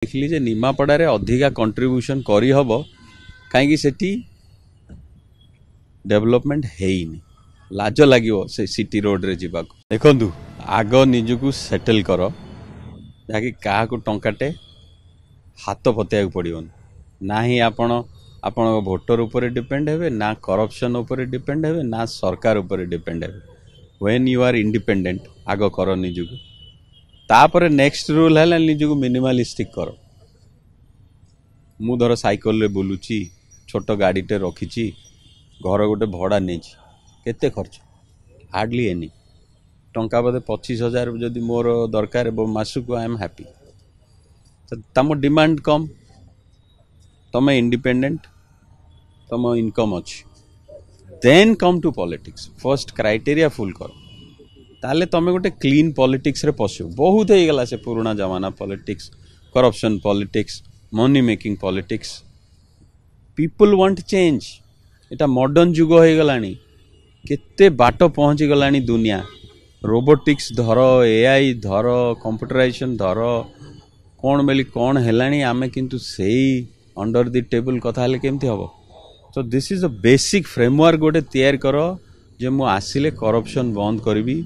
देखली जे निमापड़ारे अधिका कंट्रीब्यूशन करी हबो काहेकि सेठी डेवलपमेंट हेइनी लाज लागिवो से सिटी रोड रे जीवा देखंतु आग निजुकु सेटल करो जाकि काहाकु टंकाटे हाथ पतेया पड़िबन ना ही आपण आपण भोटर ऊपर डिपेंड हेबे ना करप्शन ऊपर डिपेंड हेबे ना सरकार ऊपर डिपेंड हेबे व्हेन यू आर इंडिपेंडेंट आग करो निजुकु तापर नेक्स्ट रूल है निजुकु मिनिमलिस्टिक करो मु धर साइकल रे बुलुची छोट गाड़ीटे रखी घर गोटे भड़ा नहीं केते खर्च हार्डली एनी टंका बोधे 25,000 जदि मोर दरकार मासक आई एम हैप्पी तम डिमांड कम तम इंडिपेंडेंट तम इनकम अच्छी then come to politics first criteria full कर ताले तमें गोटे क्लीन पॉलिटिक्स रे पशु बहुत ही गला से पुराना जमाना politics corruption politics money making politics people want change इटा मॉडर्न जुग हो गलानी केते बाट पहुंची गलानी दुनिया रोबोटिक्स धर एआई धर कंप्यूटराइजेशन धर कौन बेली कौन हेलानी आमे किंतु सेही अंडर द टेबल कथा हेले केमती हबो तो this is a basic framework गोटे तैयार करो जे मु आसिले करप्शन बंद करबी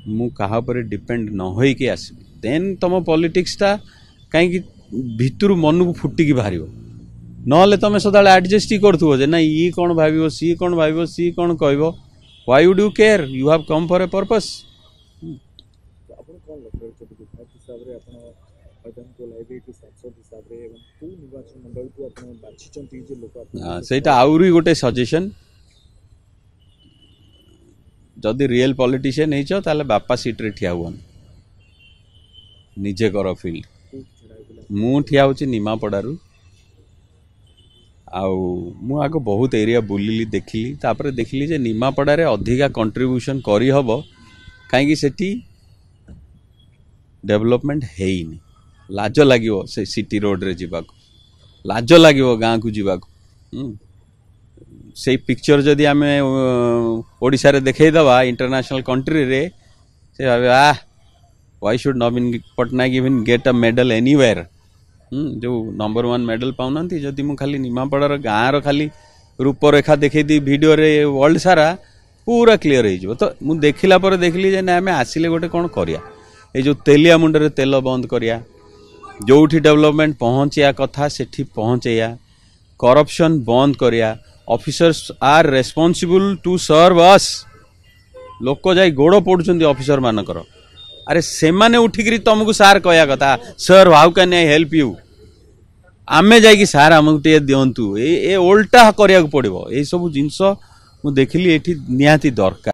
मु कहा पर डिपेंड न होई के आसीबी देन तम पॉलिटिक्स ता काई भितरु मन को फुटी की बाहरियो नले तमे सदाले एडजस्ट ही करथुओ जे ना ई कोन भाबियो सी कोन कहबो why would you care you have come for a purpose आपण कोन लगबो विधायक हिसाब रे आपण मैदान को लाइब्रेरी सांसद हिसाब रे एवं को निर्वाचन मंडल को आपण बाछिचंती जे लोक सेटा आउरी गोटे सजेशन जदि रियल पॉलिटिशियन हो ताले बापा सीट रे ठिया हुआ निजे कर फील्ड मु ठिया होची निमापड़ारू आउ मु आगो बहुत एरिया बुलिली देखिली तापर देखिली जे निमापड़ारे अधिका कंट्रीब्यूशन करी हबो काहेकि सेठी डेवलपमेंट हेइनी लाज लागिवो से सिटी रोड रे जीवा लाज लागिवो गाँ को जीवा से पिक्चर जदि आमे ओडिशा रे देखै दवा इंटरनेशनल कंट्री रे से why should Naveen Patnaik even get a medal anywhere जो नंबर 1 मेडल पाउनंती जदि मु खाली निमापड़ार गाँव खाली रूपरेखा देखै दी वीडियो रे वर्ल्ड सारा पूरा क्लियर हो तो मु देखिला पर देखली जे ना आमे आसिले गोटे कोन करिया ए जो तेलिया मुंड रे तेल बंद करिया जोठी डेवलपमेंट पहुंचिया कथा सेठी पहुंचैया करप्शन बंद करिया officers are responsible to serve us लोक जाई गोड़ पड़ुचंदी ऑफिसर मानकर अरे से माने उठिकरी तुमको सार कहया कथा sir how can I help you आमे जाई सार हमको टे दियंतु ए ओल्टा करिया पड़िबो ए सब जिंस मु देखिली एठी निहाती दरकार।